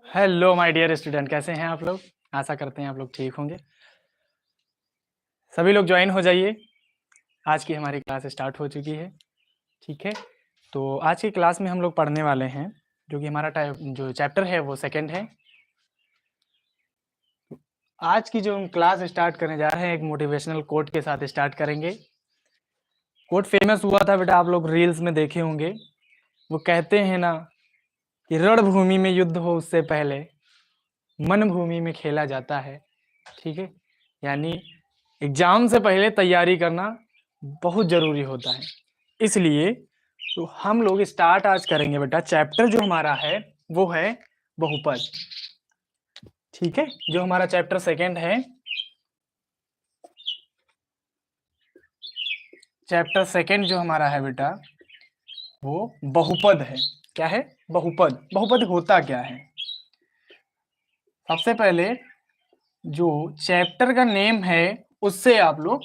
Hello my dear student, कैसे हैं आप लोग। आशा करते हैं आप लोग ठीक होंगे। सभी लोग ज्वाइन हो जाइए। आज की हमारी क्लास स्टार्ट हो चुकी है। ठीक है, तो आज की क्लास में हम लोग पढ़ने वाले हैं जो कि हमारा जो चैप्टर है वो सेकंड है। आज की जो हम क्लास स्टार्ट करने जा रहे हैं एक मोटिवेशनल कोट के साथ स्टार्ट करेंगे। कोट फेमस हुआ था बेटा, आप लोग रील्स में देखे होंगे। वो कहते हैं ना कि रणभूमि में युद्ध हो उससे पहले मन भूमि में खेला जाता है। ठीक है, यानी एग्जाम से पहले तैयारी करना बहुत जरूरी होता है। इसलिए तो हम लोग स्टार्ट आज करेंगे बेटा। चैप्टर जो हमारा है वो है बहुपद। ठीक है, जो हमारा चैप्टर सेकंड है, चैप्टर सेकंड जो हमारा है बेटा वो बहुपद है। क्या है? बहुपद। बहुपद होता क्या है? सबसे पहले जो चैप्टर का नेम है उससे आप लोग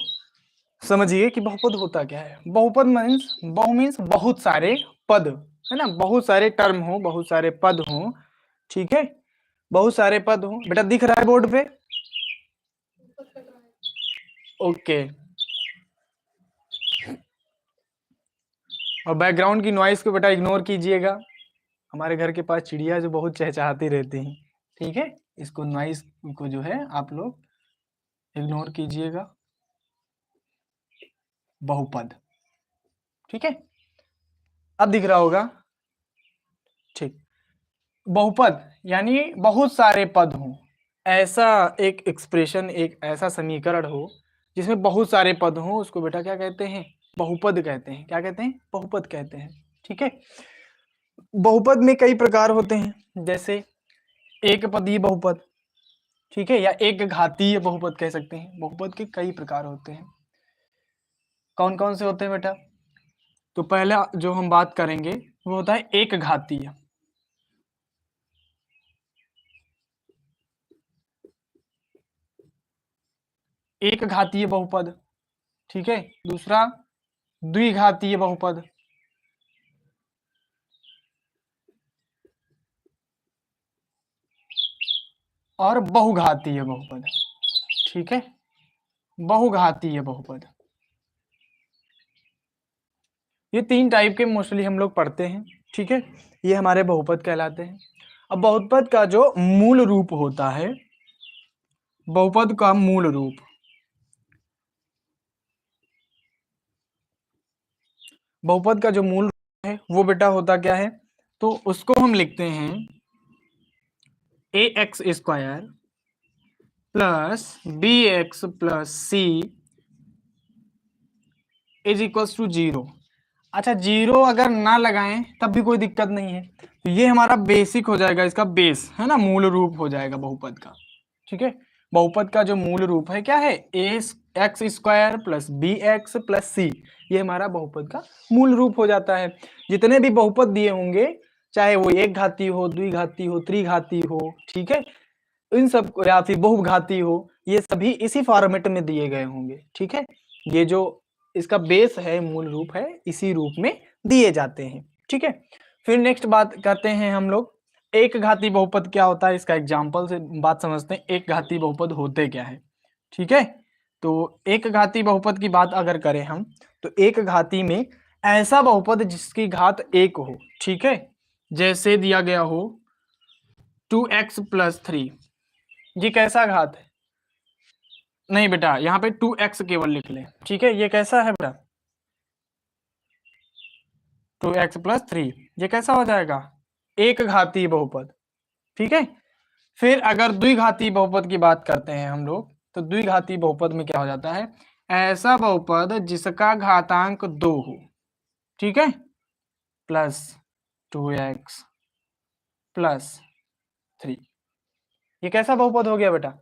समझिए कि बहुपद होता क्या है। बहुपद मीन्स बहुत सारे पद, है ना। बहुत सारे टर्म हो, बहुत सारे पद हो। ठीक है, बहुत सारे पद हो। बेटा दिख रहा है बोर्ड पे? ओके। और बैकग्राउंड की नॉइस को बेटा इग्नोर कीजिएगा। हमारे घर के पास चिड़िया जो बहुत चहचहाती रहती हैं। ठीक है, इसको नॉइस को जो है आप लोग इग्नोर कीजिएगा। बहुपद, ठीक है, अब दिख रहा होगा। ठीक, बहुपद यानी बहुत सारे पद हों। ऐसा एक एक्सप्रेशन, एक ऐसा समीकरण हो जिसमें बहुत सारे पद हों, उसको बेटा क्या कहते हैं? बहुपद कहते हैं। क्या कहते हैं? बहुपद कहते हैं। ठीक है, बहुपद में कई प्रकार होते हैं, जैसे एक पदीय बहुपद, ठीक है, या एक घातीय बहुपद कह सकते हैं। बहुपद के कई प्रकार होते हैं। कौन कौन से होते हैं बेटा? तो पहला जो हम बात करेंगे वो होता है एक घातीय। एक घातीय बहुपद, ठीक है। दूसरा द्विघातीय बहुपद, और बहुघातीय बहुपद। ठीक है, बहुघातीय बहुपद। ये तीन टाइप के मोस्टली हम लोग पढ़ते हैं। ठीक है, ये हमारे बहुपद कहलाते हैं। अब बहुपद का जो मूल रूप होता है, बहुपद का मूल रूप, बहुपद का जो मूल रूप है वो बेटा होता क्या है? तो उसको हम लिखते हैं a x square plus b x plus c is equal to 0। अच्छा, 0 अगर ना लगाएं तब भी कोई दिक्कत नहीं है। तो ये हमारा बेसिक हो जाएगा, इसका बेस है ना, मूल रूप हो जाएगा बहुपद का। ठीक है, बहुपद का जो मूल रूप है क्या है? A x square plus b x plus c, ये हमारा बहुपद का मूल रूप हो जाता है। जितने भी बहुपद दिए होंगे, चाहे वो एक घाती हो, द्विघाती हो, त्रिघाती हो, ठीक है, इन सब, या फिर बहुघाती हो, ये सभी इसी फॉर्मेट में दिए गए होंगे। ठीक है, ये जो इसका बेस है, मूल रूप है, इसी रूप में दिए जाते हैं। ठीक है, फिर नेक्स्ट बात करते हैं हम लोग, एक घाती बहुपद क्या होता है। इसका एग्जाम्पल से बात समझते हैं, एक घाती बहुपद होते क्या है। ठीक है, तो एक घाती बहुपद की बात अगर करें हम, तो एक घाती में ऐसा बहुपद जिसकी घात एक हो। ठीक है, जैसे दिया गया हो 2x प्लस 3, ये कैसा घात है? नहीं बेटा, यहाँ पे 2x केवल लिख लें। ठीक है, ये कैसा है बेटा? 2x प्लस 3, ये कैसा हो जाएगा? एक घातीय बहुपद। ठीक है, फिर अगर द्विघातीय बहुपद की बात करते हैं हम लोग, तो द्विघातीय बहुपद में क्या हो जाता है? ऐसा बहुपद जिसका घातांक 2 हो। ठीक है, प्लस 2x प्लस 3, ये कैसा बहुपद हो गया बेटा?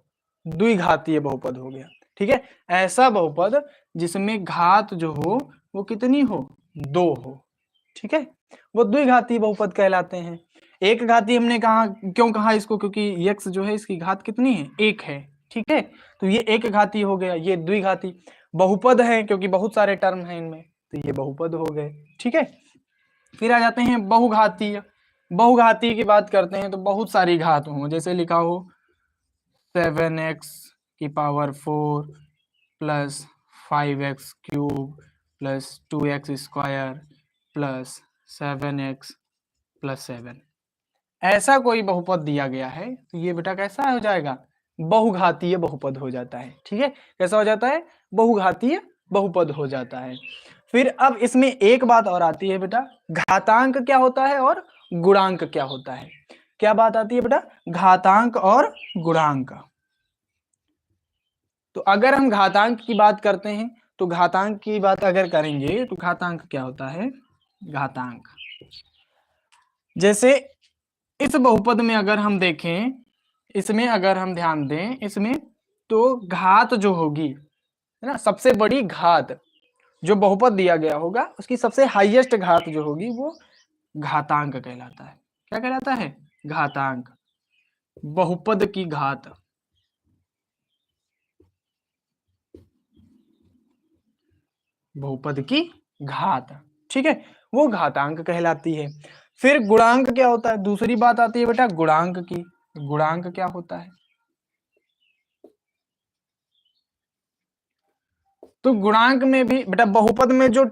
द्विघातीय बहुपद हो गया। ठीक है, ऐसा बहुपद जिसमें घात जो हो वो कितनी हो? 2 हो। ठीक है, वो द्विघातीय बहुपद कहलाते हैं। एक घाती हमने कहा, क्यों कहा इसको? क्योंकि x जो है इसकी घात कितनी है? 1 है। ठीक है, तो ये एक घाती हो गया। ये द्विघाती बहुपद है क्योंकि बहुत सारे टर्म हैं इनमें, तो ये बहुपद हो गए। ठीक है, फिर आ जाते हैं बहुघातीय। बहुघाती की बात करते हैं तो बहुत सारी घात हो, जैसे लिखा हो 7x की power 4 plus 5x cube plus 2x square plus 7x plus 7, ऐसा कोई बहुपद दिया गया है तो ये बेटा कैसा हो जाएगा, बहुघातीय बहुपद हो जाता है। ठीक है, कैसा हो जाता है, बहुघातीय बहुपद हो जाता है। फिर अब इसमें एक बात और आती है बेटा, घातांक क्या होता है और गुणांक क्या होता है। क्या बात आती है बेटा, घातांक और गुणांक। तो अगर हम घातांक की बात करते हैं तो घातांक की बात अगर करेंगे तो घातांक क्या होता है, घातांक जैसे इस बहुपद में अगर हम देखें, इसमें अगर हम ध्यान दें इसमें, तो घात जो होगी है ना, सबसे बड़ी घात जो बहुपद दिया गया होगा उसकी सबसे हाईएस्ट घात जो होगी वो घातांक कहलाता है। क्या कहलाता है, घातांक, बहुपद की घात, बहुपद की घात। ठीक है, वो घातांक कहलाती है। फिर गुणांक क्या होता है, दूसरी बात आती है बेटा गुणांक की। गुणांक क्या होता है, तो गुणांक में भी बेटा बहुपद में जो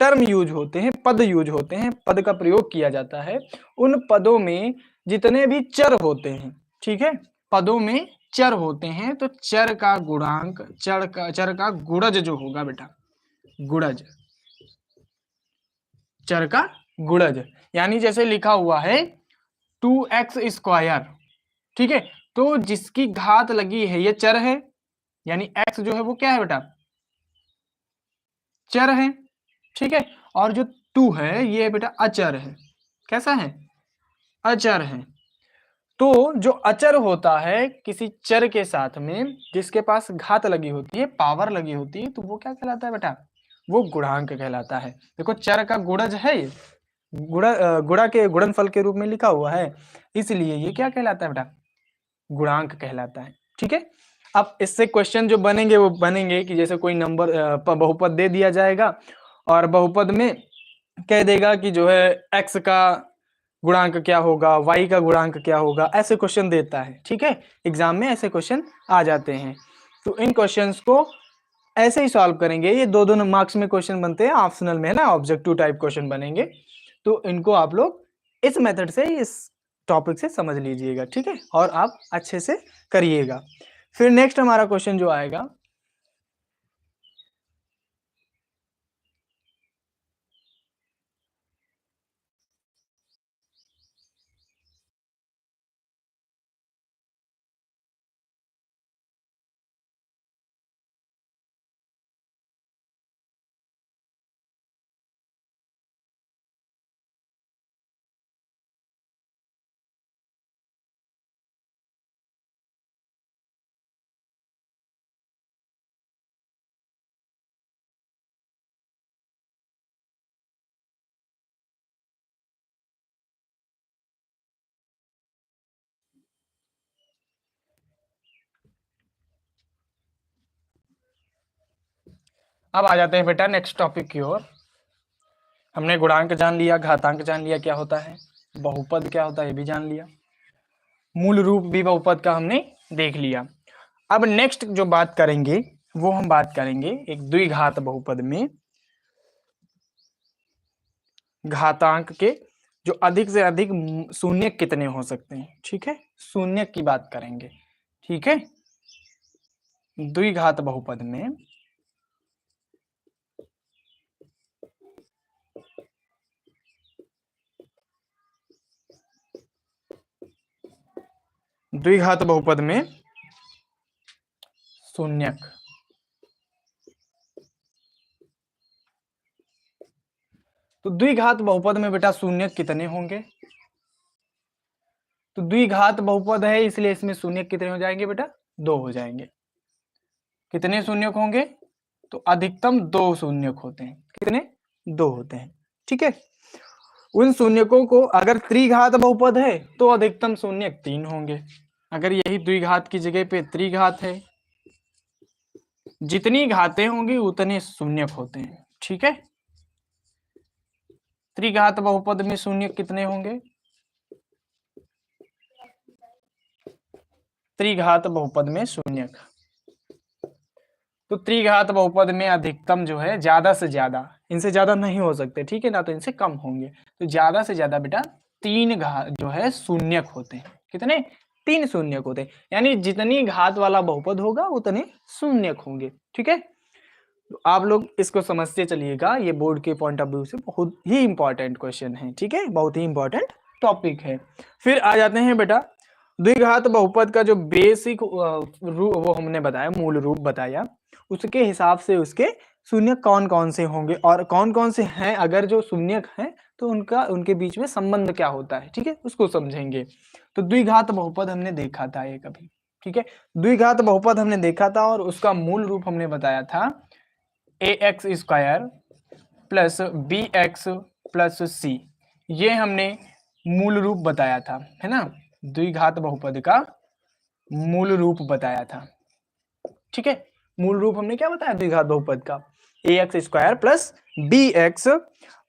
टर्म यूज होते हैं, पद यूज होते हैं, पद का प्रयोग किया जाता है, उन पदों में जितने भी चर होते हैं, ठीक है, पदों में चर होते हैं तो चर का गुणांक, चर का गुणज जो होगा बेटा, गुणज, चर का गुणज, यानी जैसे लिखा हुआ है 2x स्क्वायर, ठीक है, तो जिसकी घात लगी है ये चर है, यानी x जो है वो क्या है बेटा, चर है। ठीक है, और जो 2 है ये बेटा अचर है। कैसा है, अचर है। तो जो अचर होता है किसी चर के साथ में जिसके पास घात लगी होती है, पावर लगी होती है, तो वो क्या कहलाता है बेटा, वो गुणांक कहलाता है। देखो चर का गुणज है, गुणा के गुणनफल के रूप में लिखा हुआ है, इसलिए ये क्या कहलाता है बेटा, गुणांक कहलाता है। ठीक है, अब इससे क्वेश्चन जो बनेंगे वो बनेंगे कि जैसे कोई नंबर बहुपद दे दिया जाएगा और बहुपद में कह देगा कि जो है x का गुणांक क्या होगा, y का गुणांक क्या होगा, ऐसे क्वेश्चन देता है। ठीक है, एग्जाम में ऐसे क्वेश्चन आ जाते हैं, तो इन क्वेश्चंस को ऐसे ही सॉल्व करेंगे। ये दो दो मार्क्स में क्वेश्चन बनते हैं, ऑप्शनल में है ना, ऑब्जेक्टिव टाइप क्वेश्चन बनेंगे, तो इनको आप लोग इस मेथड से, इस टॉपिक से समझ लीजिएगा। ठीक है, और आप अच्छे से करिएगा। फिर नेक्स्ट हमारा क्वेश्चन जो आएगा, अब आ जाते हैं बेटा नेक्स्ट टॉपिक की ओर। हमने गुणांक जान लिया, घातांक जान लिया क्या होता है, बहुपद क्या होता है ये भी जान लिया, मूल रूप भी बहुपद का हमने देख लिया। अब नेक्स्ट जो बात करेंगे वो हम बात करेंगे एक द्विघात बहुपद में घातांक के जो अधिक से अधिक शून्य कितने हो सकते हैं। ठीक है, शून्य की बात करेंगे। ठीक है, द्विघात बहुपद में द्विघात बहुपद में शून्यक, तो द्विघात बहुपद में बेटा शून्यक कितने होंगे, तो द्विघात बहुपद है इसलिए इसमें शून्यक कितने हो जाएंगे बेटा, 2 हो जाएंगे। कितने शून्यक होंगे, तो अधिकतम 2 शून्यक होते हैं। कितने, 2 होते हैं। ठीक है, उन शून्यकों को अगर त्रिघात बहुपद है तो अधिकतम शून्यक 3 होंगे। अगर यही द्विघात की जगह पे त्रिघात है, जितनी घातें होंगी उतने शून्यक होते हैं। ठीक है, त्रिघात बहुपद में शून्यक कितने होंगे, त्रिघात बहुपद में शून्यक। तो त्रिघात बहुपद में अधिकतम जो है ज्यादा से ज्यादा, इनसे ज्यादा नहीं हो सकते, ठीक है ना, तो इनसे कम होंगे। तो ज्यादा से ज्यादा बेटा 3 घात जो है शून्यक होते हैं। कितने? 3 शून्यक होते हैं, यानी जितनी घात वाला बहुपद होगा उतने शून्यक होंगे। ठीक है, तो आप लोग इसको समझते चलिएगा, ये बोर्ड के पॉइंट ऑफ व्यू से बहुत ही इंपॉर्टेंट क्वेश्चन है। ठीक है, बहुत ही इंपॉर्टेंट टॉपिक है। फिर आ जाते हैं बेटा द्विघात बहुपद का जो बेसिक रूप वो हमने बताया, मूल रूप बताया, उसके हिसाब से उसके शून्य कौन कौन से होंगे और कौन कौन से हैं, अगर जो शून्यक हैं तो उनका उनके बीच में संबंध क्या होता है। ठीक है, उसको समझेंगे। तो द्विघात बहुपद हमने देखा था एक अभी। ठीक है, द्विघात बहुपद हमने देखा था और उसका मूल रूप हमने बताया था ax square plus b x plus c. ये हमने मूल रूप बताया था, है ना, द्विघात बहुपद का मूल रूप बताया था। ठीक है, मूल रूप हमने क्या बताया द्विघात बहुपद का? ax square plus b x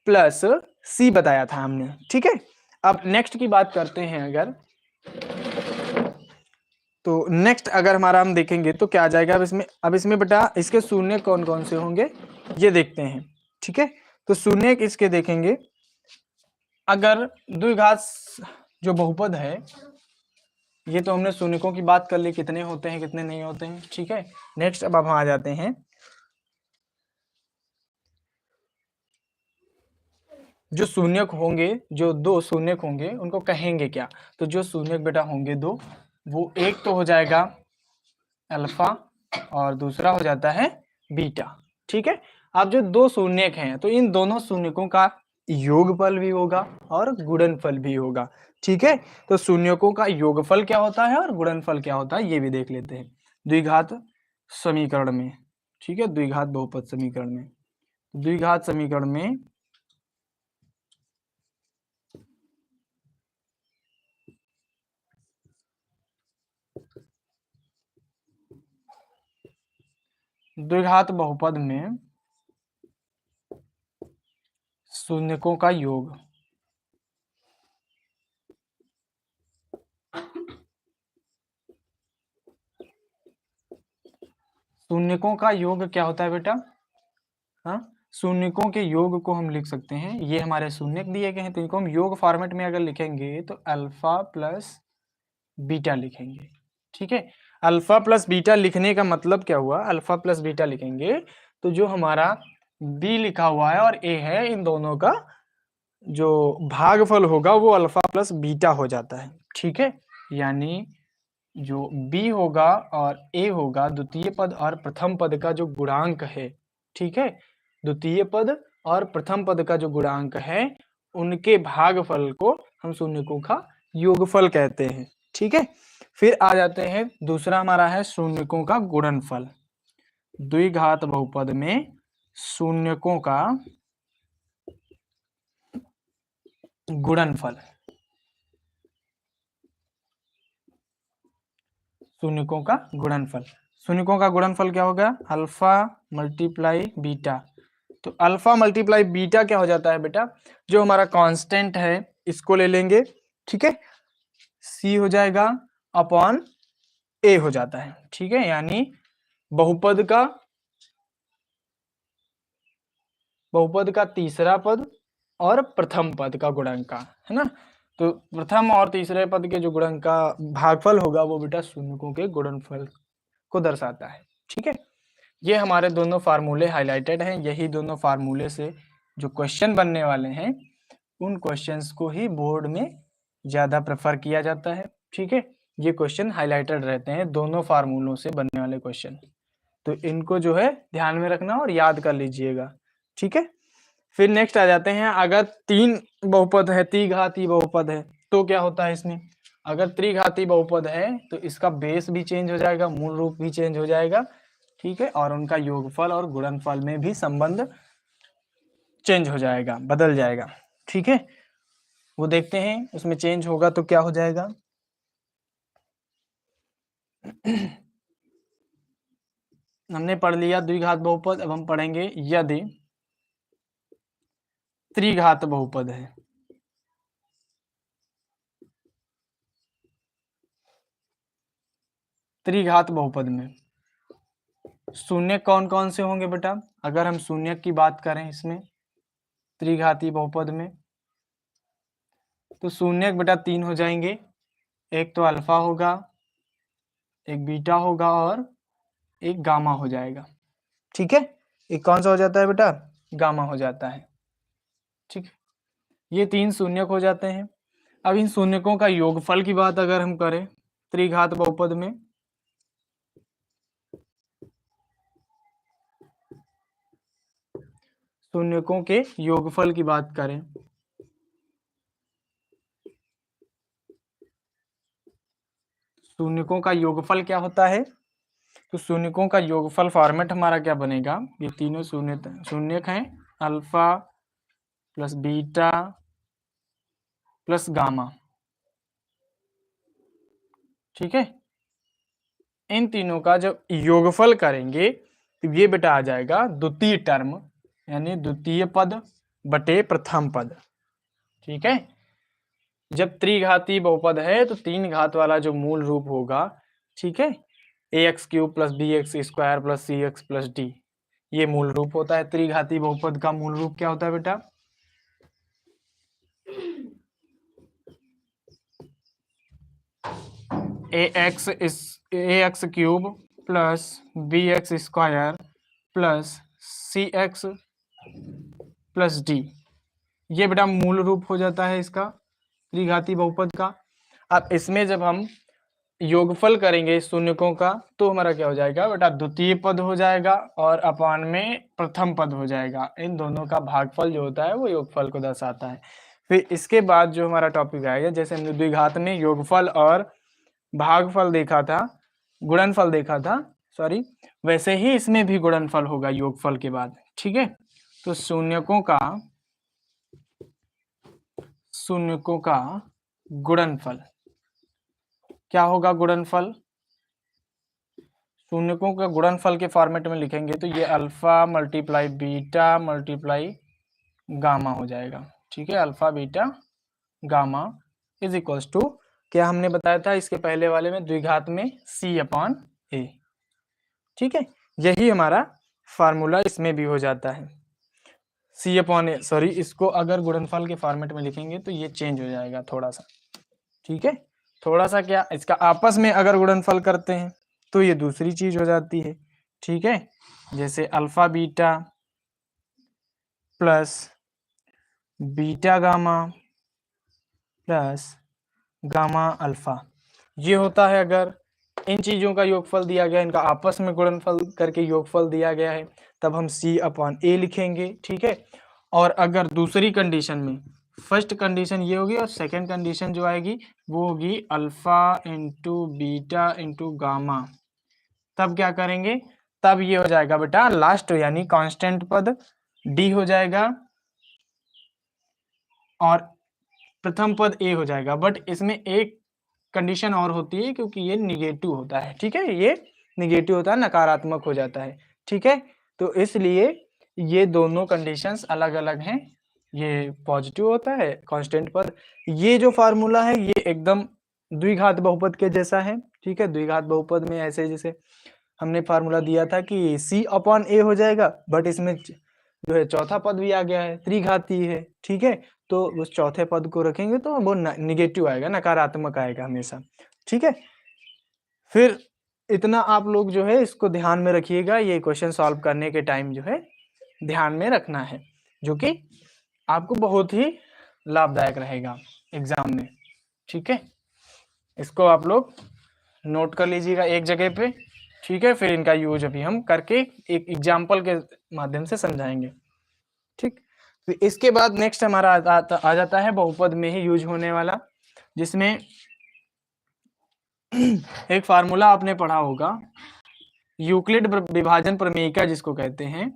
plus c बताया था हमने। ठीक है, अब नेक्स्ट की बात करते हैं अगर, तो नेक्स्ट अगर हमारा हम देखेंगे तो क्या आ जाएगा अब इसमें बेटा इसके शून्य कौन कौन से होंगे ये देखते हैं। ठीक है, तो शून्य इसके देखेंगे, अगर द्विघात जो बहुपद है, ये तो हमने शून्यकों की बात कर ली, कितने होते हैं कितने नहीं होते हैं। ठीक है, नेक्स्ट अब हम आ जाते हैं, जो शून्यक होंगे, जो 2 शून्यक होंगे उनको कहेंगे क्या? तो जो शून्यक बेटा होंगे 2, वो एक तो हो जाएगा अल्फा और दूसरा हो जाता है बीटा। ठीक है, अब जो 2 शून्यक हैं तो इन दोनों शून्यकों का योगफल भी होगा और गुणनफल भी होगा। ठीक है, तो शून्यकों का योगफल क्या होता है और गुणनफल क्या होता है ये भी देख लेते हैं द्विघात समीकरण में। ठीक है, द्विघात बहुपद समीकरण में, द्विघात समीकरण में द्विघात बहुपद में शून्यकों का योग, शून्यकों का योग क्या होता है बेटा? हाँ, शून्यकों के योग को हम लिख सकते हैं, ये हमारे शून्यक दिए गए हैं तो इनको हम योग फॉर्मेट में अगर लिखेंगे तो अल्फा प्लस बीटा लिखेंगे। ठीक है, अल्फा प्लस बीटा लिखने का मतलब क्या हुआ? अल्फा प्लस बीटा लिखेंगे तो जो हमारा बी लिखा हुआ है और ए है, इन दोनों का जो भागफल होगा वो अल्फा प्लस बीटा हो जाता है। ठीक है, यानी जो बी होगा और ए होगा, द्वितीय पद और प्रथम पद का जो गुणांक है, ठीक है, द्वितीय पद और प्रथम पद का जो गुणांक है उनके भागफल को हम शून्यकों का योगफल कहते हैं। ठीक है, फिर आ जाते हैं, दूसरा हमारा है शून्यकों का गुणनफल। द्विघात बहुपद में शून्यकों का गुणनफल, शून्यकों का गुणनफल, शून्यकों का गुणनफल क्या होगा? Alpha multiply beta. तो अल्फा मल्टीप्लाई बीटा क्या हो जाता है बेटा? जो हमारा कांस्टेंट है इसको ले लेंगे, ठीक है, सी हो जाएगा अपॉन ए हो जाता है। ठीक है, यानी बहुपद का तीसरा पद और प्रथम पद का गुणनका, है ना, तो प्रथम और तीसरे पद के जो गुणन का भागफल होगा वो बेटा शून्यकों के गुणनफल को दर्शाता है। ठीक है, ये हमारे दोनों फार्मूले हाईलाइटेड हैं, यही दोनों फार्मूले से जो क्वेश्चन बनने वाले हैं उन क्वेश्चंस को ही बोर्ड में ज़्यादा प्रेफर किया जाता है। ठीक है, ये क्वेश्चन हाईलाइटेड रहते हैं, दोनों फार्मूलों से बनने वाले क्वेश्चन, तो इनको जो है ध्यान में रखना और याद कर लीजिएगा। ठीक है, फिर नेक्स्ट आ जाते हैं, अगर 3 बहुपद है, त्रिघाती बहुपद है, तो क्या होता है इसमें? अगर त्रिघाती बहुपद है तो इसका बेस भी चेंज हो जाएगा, मूल रूप भी चेंज हो जाएगा। ठीक है, और उनका योगफल और गुणनफल में भी संबंध चेंज हो जाएगा, बदल जाएगा। ठीक है, वो देखते हैं उसमें चेंज होगा तो क्या हो जाएगा। हमने पढ़ लिया द्विघात बहुपद, अब हम पढ़ेंगे यदि त्रिघात बहुपद है। त्रिघात बहुपद में शून्य कौन कौन से होंगे बेटा? अगर हम शून्य की बात करें इसमें त्रिघाती बहुपद में, तो शून्य बेटा 3 हो जाएंगे। एक तो अल्फा होगा, एक बीटा होगा और एक गामा हो जाएगा। ठीक है, एक कौन सा हो जाता है बेटा? गामा हो जाता है। ठीक है, ये 3 शून्यक हो जाते हैं। अब इन शून्यकों का योगफल की बात अगर हम करें त्रिघात बहुपद में, शून्यकों के योगफल की बात करें, शून्यकों का योगफल क्या होता है? तो शून्यकों का योगफल फॉर्मेट हमारा क्या बनेगा? ये तीनों शून्यक हैं, alpha plus beta plus gamma. ठीक है, इन तीनों का जब योगफल करेंगे तो ये बेटा आ जाएगा द्वितीय टर्म, यानी द्वितीय पद बटे प्रथम पद। ठीक है, जब त्रिघाती बहुपद है तो 3 घात वाला जो मूल रूप होगा, ठीक है, ax³ plus bx² plus cx plus d, ये मूल रूप होता है। त्रिघाती बहुपद का मूल रूप क्या होता है बेटा? ax³ plus bx² plus cx plus d, ये बेटा मूल रूप हो जाता है इसका त्रिघाती बहुपद का। अब इसमें जब हम योगफल करेंगे शून्यकों का तो हमारा क्या हो जाएगा बेटा? द्वितीय पद हो जाएगा और अपान में प्रथम पद हो जाएगा। इन दोनों का भागफल जो होता है वो योगफल को दर्शाता है। फिर इसके बाद जो हमारा टॉपिक आएगा, जैसे हमने द्विघात में योगफल और भागफल देखा था, गुणनफल देखा था, सॉरी, वैसे ही इसमें भी गुणनफल होगा योगफल के बाद। ठीक है, तो शून्यकों का गुणनफल क्या होगा? गुणनफल शून्यकों का गुणनफल के फॉर्मेट में लिखेंगे तो ये alpha multiply beta multiply gamma हो जाएगा। ठीक है, alpha beta gamma is equals to, क्या हमने बताया था इसके पहले वाले में, द्विघात में c/a। ठीक है, यही हमारा फार्मूला इसमें भी हो जाता है c/a। सॉरी, इसको अगर गुणनफल के फॉर्मेट में लिखेंगे तो ये चेंज हो जाएगा थोड़ा सा। ठीक है, थोड़ा सा क्या, इसका आपस में अगर गुणनफल करते हैं तो ये दूसरी चीज हो जाती है। ठीक है, जैसे alpha beta plus beta gamma plus gamma alpha, ये होता है अगर इन चीजों का योगफल दिया गया, इनका आपस में गुणनफल करके योगफल दिया गया है, तब हम c/a लिखेंगे। ठीक है, और अगर दूसरी कंडीशन में, फर्स्ट कंडीशन ये होगी और सेकंड कंडीशन जो आएगी वो होगी alpha into beta into gamma, तब क्या करेंगे? तब ये हो जाएगा बेटा लास्ट, यानी कांस्टेंट पद d हो जाएगा और प्रथम पद a हो जाएगा। बट इसमें एक कंडीशन और होती है, क्योंकि ये निगेटिव होता है। ठीक है, ये निगेटिव होता है, नकारात्मक हो जाता है। ठीक है, तो इसलिए ये दोनों कंडीशंस अलग अलग हैं। ये पॉजिटिव होता है कांस्टेंट पद। ये जो फार्मूला है ये एकदम द्विघात बहुपद के जैसा है। ठीक है, द्विघात बहुपद में ऐसे जैसे हमने फार्मूला दिया था कि c/a हो जाएगा, बट इसमें जो है चौथा पद भी आ गया है, त्रिघाती है। ठीक है, तो उस चौथे पद को रखेंगे तो वो निगेटिव आएगा, नकारात्मक आएगा हमेशा। ठीक है, फिर इतना आप लोग जो है इसको ध्यान में रखिएगा, ये क्वेश्चन सॉल्व करने के टाइम जो है ध्यान में रखना है, जो कि आपको बहुत ही लाभदायक रहेगा एग्जाम में। ठीक है, इसको आप लोग नोट कर लीजिएगा एक जगह पे। ठीक है, फिर इनका यूज अभी हम करके एक एग्जाम्पल के माध्यम से समझाएंगे। ठीक, तो इसके बाद नेक्स्ट हमारा आ जाता है बहुपद में ही यूज होने वाला, जिसमें एक फार्मूला आपने पढ़ा होगा, यूक्लिड विभाजन प्रमेयिका जिसको कहते हैं,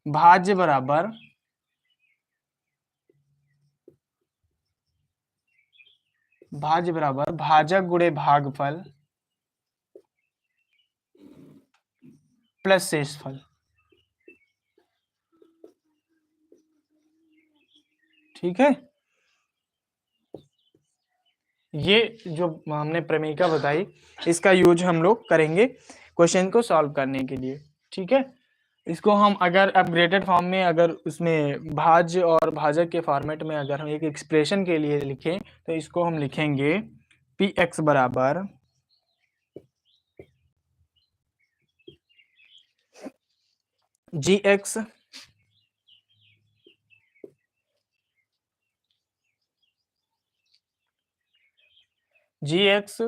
भाज्य बराबर भाजक गुणे भागफल प्लस शेषफल। ठीक है, ये जो हमने प्रमेयिका बताई इसका यूज हम लोग करेंगे क्वेश्चन को सॉल्व करने के लिए, ठीक है। इसको हम अगर अपग्रेडेड फॉर्म में, अगर उसमें भाज्य और भाजक के फॉर्मेट में अगर हम एक एक्सप्रेशन के लिए लिखें तो इसको हम लिखेंगे पी एक्स बराबर जी एक्स जी एक्स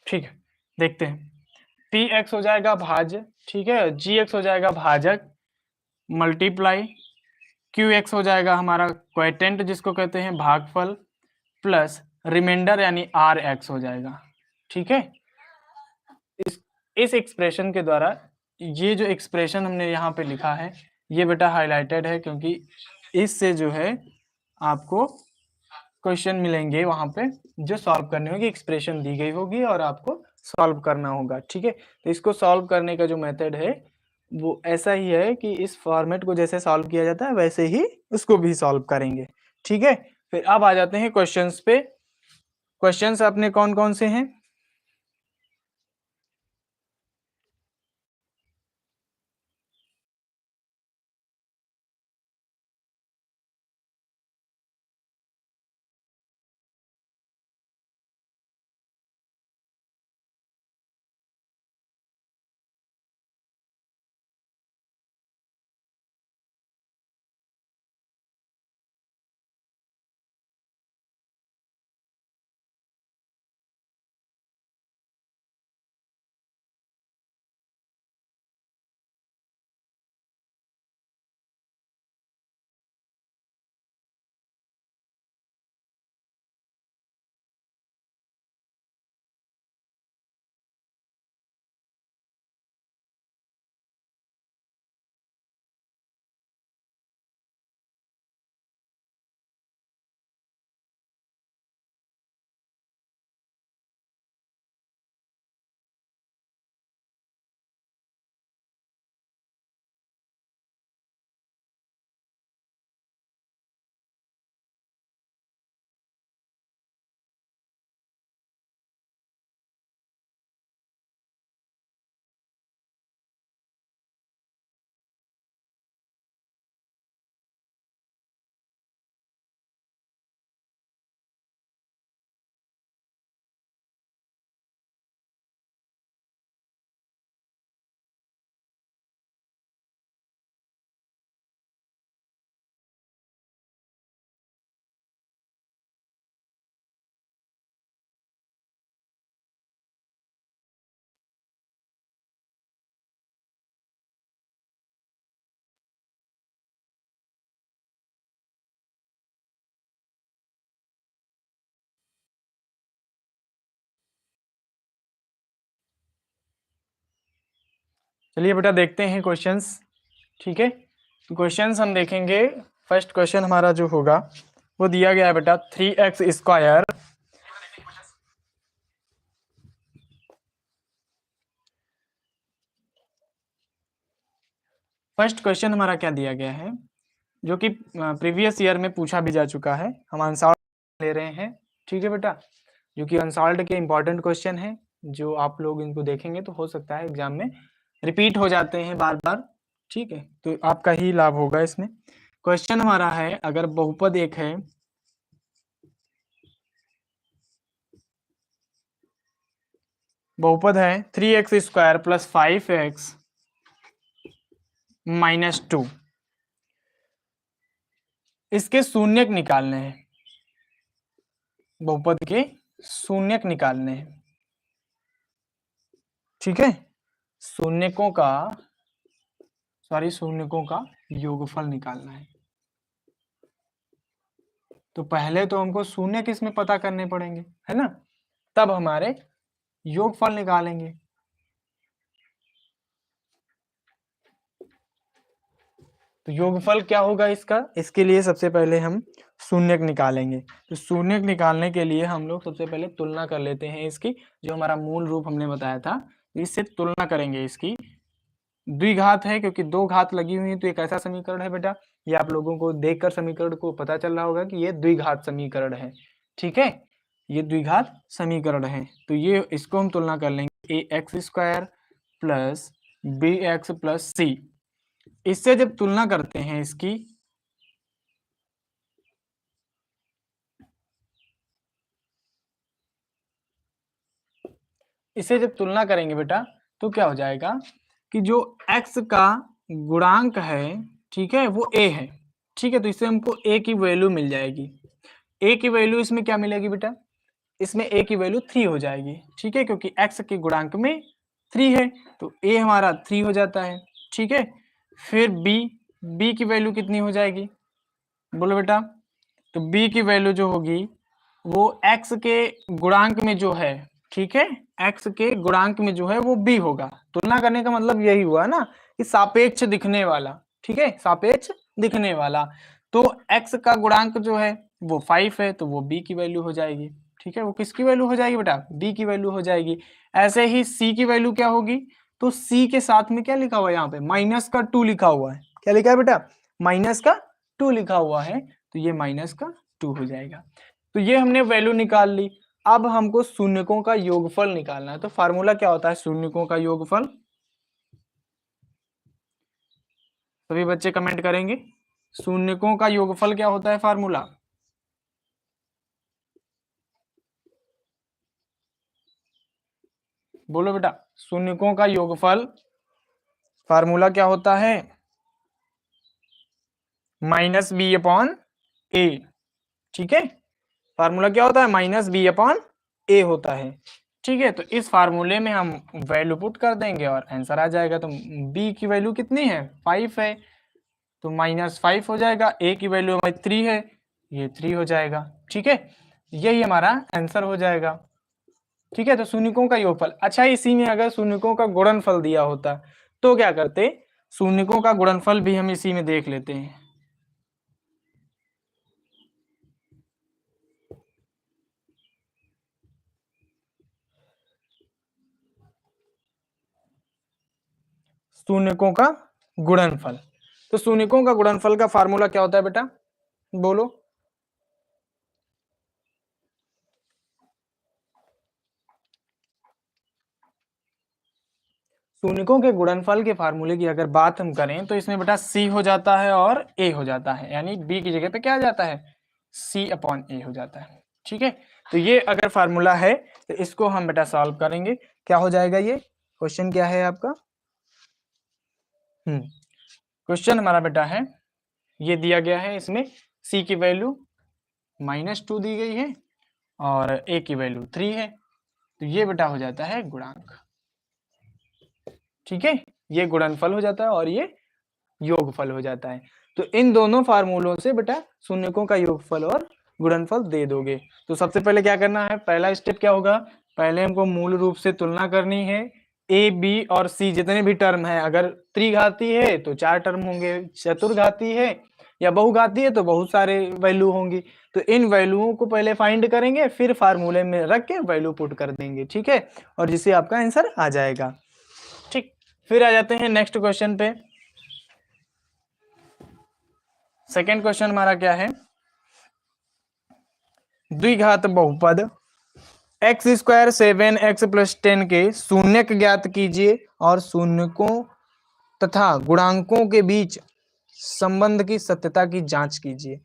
ठीक है, देखते हैं। पी एक्स हो जाएगा भाज्य, ठीक है, जी एक्स हो जाएगा भाजक, मल्टीप्लाई क्यू एक्स हो जाएगा हमारा क्वोटिएंट जिसको कहते हैं भागफल, प्लस रिमाइंडर यानी आर एक्स हो जाएगा, ठीक है। इस एक्सप्रेशन के द्वारा, ये जो एक्सप्रेशन हमने यहाँ पे लिखा है ये बेटा हाईलाइटेड है, क्योंकि इससे जो है आपको क्वेश्चन मिलेंगे वहां पे जो सॉल्व करने होगी, एक्सप्रेशन दी गई होगी और आपको सॉल्व करना होगा, ठीक है। तो इसको सॉल्व करने का जो मेथड है वो ऐसा ही है कि इस फॉर्मेट को जैसे सॉल्व किया जाता है वैसे ही उसको भी सॉल्व करेंगे, ठीक है। फिर अब आ जाते हैं क्वेश्चंस पे। क्वेश्चंस अपने कौन कौन से हैं? चलिए बेटा देखते हैं क्वेश्चंस, ठीक है। तो क्वेश्चंस हम देखेंगे। फर्स्ट क्वेश्चन हमारा जो होगा वो दिया गया है बेटा 3x²। फर्स्ट क्वेश्चन हमारा क्या दिया गया है, जो कि प्रीवियस ईयर में पूछा भी जा चुका है, हम अनसॉल्व ले रहे हैं, ठीक है बेटा। जो कि अनसॉल्व के इंपॉर्टेंट क्वेश्चन है, जो आप लोग इनको देखेंगे तो हो सकता है एग्जाम में रिपीट हो जाते हैं बार बार, ठीक है, तो आपका ही लाभ होगा इसमें। क्वेश्चन हमारा है, अगर बहुपद एक है, बहुपद है 3x² + 5x - 2, इसके शून्यक निकालने हैं, बहुपद के शून्यक निकालने हैं, ठीक है। शून्यकों का योगफल निकालना है। तो पहले तो हमको शून्य किसमें पता करने पड़ेंगे, है ना, तब हमारे योगफल निकालेंगे। तो योगफल क्या होगा इसका, इसके लिए सबसे पहले हम शून्यक निकालेंगे। तो शून्यक निकालने के लिए हम लोग सबसे पहले तुलना कर लेते हैं इसकी, जो हमारा मूल रूप हमने बताया था, इससे तुलना करेंगे इसकी। द्विघात है क्योंकि दो घात लगी हुई है, तो एक ऐसा समीकरण है बेटा, ये आप लोगों को देखकर समीकरण को पता चल रहा होगा कि ये द्विघात समीकरण है। ठीक है, ये द्विघात समीकरण है। तो ये इसको हम तुलना कर लेंगे, a x square plus b x plus c. इससे जब तुलना करते हैं इसकी, इसे जब तुलना करेंगे बेटा, तो क्या हो जाएगा कि जो x का गुणांक है, ठीक है, वो a है। ठीक है, तो इससे हमको a की वैल्यू मिल जाएगी। a की वैल्यू इसमें क्या मिलेगी बेटा, इसमें a की वैल्यू 3 हो जाएगी। ठीक है, क्योंकि x के गुणांक में 3 है, तो a हमारा 3 हो जाता है। ठीक है, फिर b की वैल्यू कितनी हो जाएगी, बोलो बेटा। तो b की वैल्यू जो होगी वो x के गुणांक में जो है, ठीक है, x के गुणांक में जो है वो b होगा। तुलना करने का मतलब यही हुआ ना कि सापेक्ष दिखने वाला। ठीक है, सापेक्ष दिखने वाला। तो x का गुणांक जो है वो 5 है, तो वो b की वैल्यू हो जाएगी। ठीक है, वो किसकी वैल्यू हो जाएगी बेटा, b की वैल्यू हो जाएगी। ऐसे ही c की वैल्यू क्या होगी, तो c के साथ में क्या लिखा हुआ है, यहाँ पे माइनस का 2 लिखा हुआ है। क्या लिखा है बेटा, माइनस का 2 लिखा हुआ है, तो ये माइनस का 2 हो जाएगा। तो ये हमने वैल्यू निकाल ली। अब हमको शून्यकों का योगफल निकालना है। तो फार्मूला क्या होता है शून्यकों का योगफल, सभी बच्चे कमेंट करेंगे। शून्यकों का योगफल क्या होता है फार्मूला, बोलो बेटा। शून्यकों का योगफल फार्मूला क्या होता है, माइनस बी अपॉन ए। ठीक है, फार्मूला क्या होता है, माइनस बी अपॉन ए होता है। ठीक है, तो इस फार्मूले में हम वैल्यू पुट कर देंगे और आंसर आ जाएगा। तो b की वैल्यू कितनी है, 5 है, तो -5 हो जाएगा। a की वैल्यू हमारी 3 है, ये 3 हो जाएगा। ठीक है, यही हमारा आंसर हो जाएगा। ठीक है, तो शून्यकों का योगफल। अच्छा, इसी में अगर शून्यकों का गुणनफल दिया होता तो क्या करते, शून्यकों का गुणनफल भी हम इसी में देख लेते हैं। शून्यकों का गुणनफल, तो शून्यकों का गुणनफल का फार्मूला क्या होता है बेटा, बोलो। शून्यकों के गुणनफल के फार्मूले की अगर बात हम करें तो इसमें बेटा c हो जाता है और a हो जाता है, यानी b की जगह पे क्या आ जाता है, c अपॉन a हो जाता है। ठीक है, तो ये अगर फार्मूला है तो इसको हम बेटा सॉल्व करेंगे। क्या हो जाएगा, ये क्वेश्चन क्या है आपका, क्वेश्चन हमारा बेटा है, ये दिया गया है, इसमें c की वैल्यू -2 दी गई है और a की वैल्यू 3 है, तो ये बेटा हो जाता है गुणांक। ठीक है, ये गुणनफल हो जाता है और ये योगफल हो जाता है। तो इन दोनों फार्मूलों से बेटा शून्यकों का योगफल और गुणनफल दे दोगे। तो सबसे पहले क्या करना है, पहला स्टेप क्या होगा, पहले हमको मूल रूप से तुलना करनी है। ए बी और सी जितने भी टर्म है, अगर त्रिघाती है तो 4 टर्म होंगे, चतुर्घाती है या बहुघाती है तो बहुत सारे वैल्यू होंगी। तो इन वैल्यूओं को पहले फाइंड करेंगे, फिर फार्मूले में रख के वैल्यू पुट कर देंगे। ठीक है, और जिससे आपका आंसर आ जाएगा। ठीक, फिर आ जाते हैं नेक्स्ट क्वेश्चन पे। सेकेंड क्वेश्चन हमारा क्या है, द्विघात बहुपद एक्स स्क्वायर 7x प्लस 10 के शून्यक ज्ञात कीजिए और शून्यकों तथा गुणांकों के बीच संबंध की सत्यता की जांच कीजिए।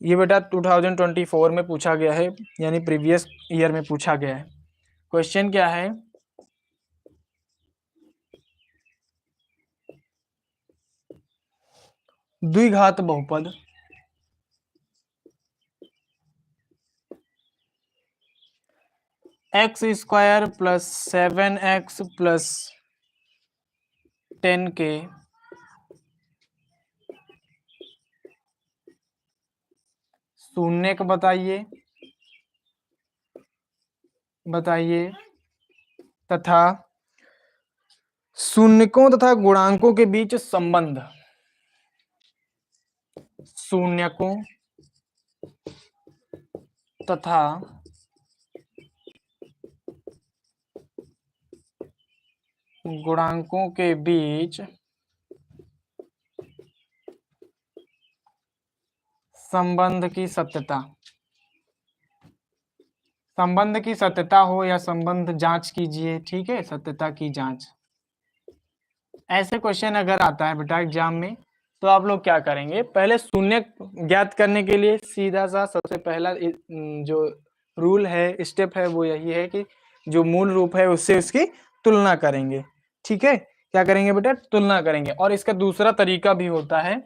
ये बेटा 2024 में पूछा गया है, यानी प्रीवियस ईयर में पूछा गया है। क्वेश्चन क्या है, द्विघात बहुपद x square plus 7x plus 10 के शून्यक बताइए तथा शून्यकों तथा गुणांकों के बीच संबंध शून्यकों तथा गुणांकों के बीच संबंध की सत्यता, संबंध की सत्यता हो या संबंध जांच कीजिए, ठीक है, सत्यता की जांच। ऐसे क्वेश्चन अगर आता है बेटा एग्जाम में तो आप लोग क्या करेंगे, पहले शून्य ज्ञात करने के लिए सीधा सा सबसे पहला जो रूल है, स्टेप है, वो यही है कि जो मूल रूप है उससे उसकी तुलना करेंगे, ठीक है। क्या करेंगे बेटा, तुलना करेंगे। और इसका दूसरा तरीका भी होता है,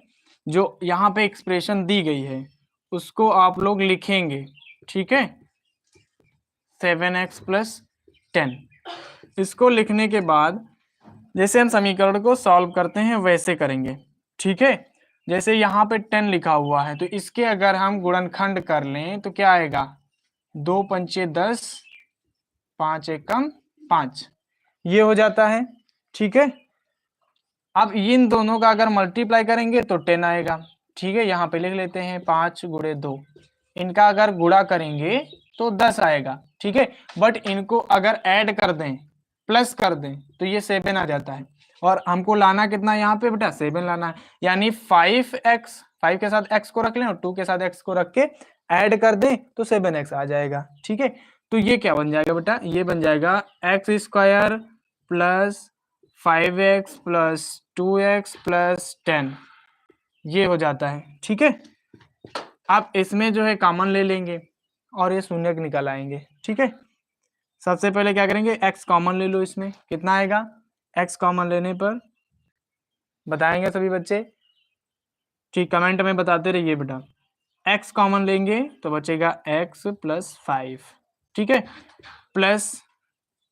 जो यहाँ पे एक्सप्रेशन दी गई है उसको आप लोग लिखेंगे, ठीक है, 7x + 10। इसको लिखने के बाद जैसे हम समीकरण को सॉल्व करते हैं वैसे करेंगे, ठीक है। जैसे यहाँ पे 10 लिखा हुआ है तो इसके अगर हम गुणनखंड कर लें तो क्या आएगा, 2 पंचे 10, 5 एकम 5, ये हो जाता है, ठीक है। अब इन दोनों का अगर मल्टीप्लाई करेंगे तो 10 आएगा, ठीक है। यहाँ पे लिख लेते हैं 5 × 2, इनका अगर गुणा करेंगे तो 10 आएगा, ठीक है। बट इनको अगर ऐड कर दें, प्लस कर दें तो ये 7 आ जाता है। और हमको लाना कितना यहाँ पे बेटा, 7 लाना है, यानी 5x, 5 के साथ x को रख लें और 2 के साथ x को रख के ऐड कर दें तो 7x आ जाएगा, ठीक है। तो ये क्या बन जाएगा बेटा, ये बन जाएगा x² + 5x + 2x + 10, ये हो जाता है, ठीक है। आप इसमें जो है कॉमन ले लेंगे और ये शून्य निकल आएंगे, ठीक है। सबसे पहले क्या करेंगे, x कॉमन ले लो, इसमें कितना आएगा, x कॉमन लेने पर बताएंगे सभी बच्चे, ठीक, कमेंट में बताते रहिए बेटा। x कॉमन लेंगे तो बचेगा x + 5, ठीक है, प्लस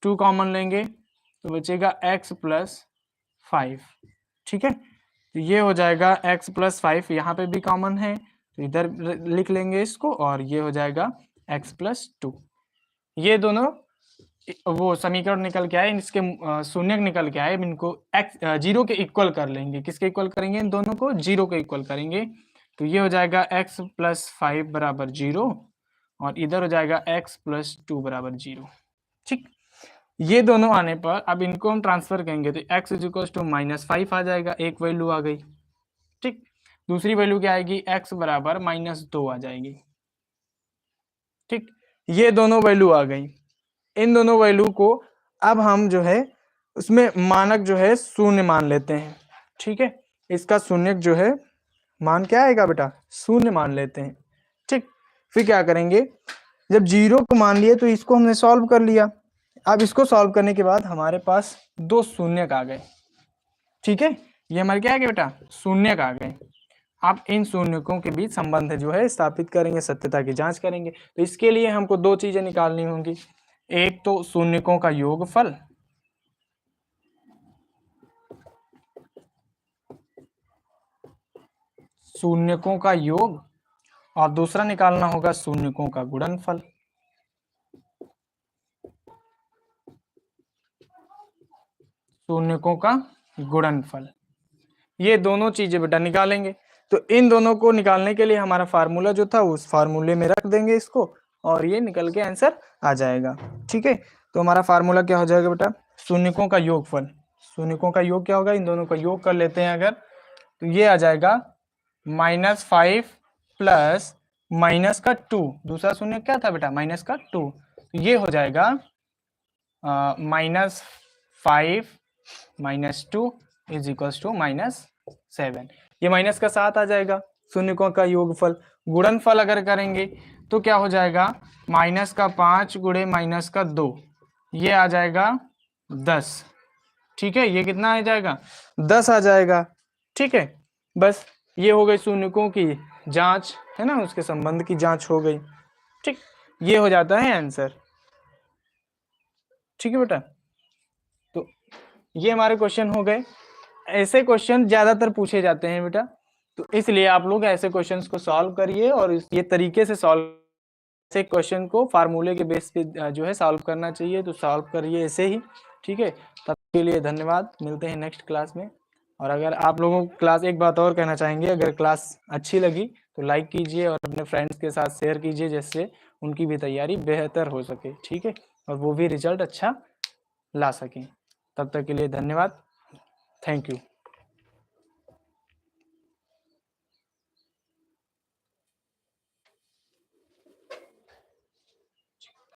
2 कॉमन लेंगे तो बचेगा x + 5, ठीक है। तो ये हो जाएगा x + 5, यहाँ पे भी कॉमन है तो इधर लिख लेंगे इसको, और ये हो जाएगा x + 2। ये दोनों वो समीकरण निकल के आए, इसके शून्य निकल के आए, इनको x 0 के इक्वल कर लेंगे। किसके इक्वल करेंगे, इन दोनों को 0 के इक्वल करेंगे तो ये हो जाएगा x + 5 = 0 और इधर हो जाएगा x + 2 = 0, ठीक। ये दोनों आने पर अब इनको हम ट्रांसफर करेंगे तो x = -5 आ जाएगा, एक वैल्यू आ गई, ठीक। दूसरी वैल्यू क्या आएगी, x = -2 आ जाएगी, ठीक। ये दोनों वैल्यू आ गई। इन दोनों वैल्यू को अब हम जो है उसमें मानक जो है शून्य मान लेते हैं, ठीक है। इसका शून्य जो है मान क्या आएगा बेटा, शून्य मान लेते हैं, ठीक। फिर क्या करेंगे, जब 0 को मान लिए तो इसको हमने सॉल्व कर लिया। अब इसको सॉल्व करने के बाद हमारे पास 2 शून्य आ गए, ठीक है। ये हमारे क्या आ गए बेटा, शून्य आ गए। आप इन शून्यकों के बीच संबंध जो है स्थापित करेंगे, सत्यता की जांच करेंगे। तो इसके लिए हमको 2 चीजें निकालनी होंगी, एक तो शून्यकों का योगफल, शून्यकों का योग, और दूसरा निकालना होगा शून्यकों का गुणनफल। शून्यकों का गुणनफल, ये दोनों चीजें बेटा निकालेंगे। तो इन दोनों को निकालने के लिए हमारा फार्मूला जो था उस फार्मूले में रख देंगे इसको, और ये निकल के आंसर आ जाएगा, ठीक है। तो हमारा फार्मूला क्या हो जाएगा बेटा, शून्यकों का योगफल, शून्यकों का योग क्या होगा, इन दोनों का योग कर लेते हैं अगर, तो ये आ जाएगा -5 प्लस -2, दूसरा शून्य क्या था बेटा, -2, तो ये हो जाएगा -5 -2 = -7, ये माइनस का 7 आ जाएगा शून्यकों का योगफल। गुणनफल अगर करेंगे तो क्या हो जाएगा, -5 × -2, ये आ जाएगा 10, ठीक है। ये कितना आ जाएगा, 10 आ जाएगा, ठीक है। बस ये हो गई शून्यकों की जांच, है ना, उसके संबंध की जांच हो गई, ठीक। ये हो जाता है आंसर, ठीक है बेटा। तो ये हमारे क्वेश्चन हो गए। ऐसे क्वेश्चन ज्यादातर पूछे जाते हैं बेटा, तो इसलिए आप लोग ऐसे क्वेश्चंस को सॉल्व करिए, और ये तरीके से सॉल्व, ऐसे क्वेश्चन को फार्मूले के बेस पे जो है सॉल्व करना चाहिए, तो सॉल्व करिए ऐसे ही, ठीक है। तब के लिए धन्यवाद, मिलते हैं नेक्स्ट क्लास में। और अगर आप लोगों को क्लास, एक बात और कहना चाहेंगे, अगर क्लास अच्छी लगी तो लाइक कीजिए और अपने फ्रेंड्स के साथ शेयर कीजिए, जिससे उनकी भी तैयारी बेहतर हो सके, ठीक है, और वो भी रिजल्ट अच्छा ला सकें। तब तक के लिए धन्यवाद, थैंक यू।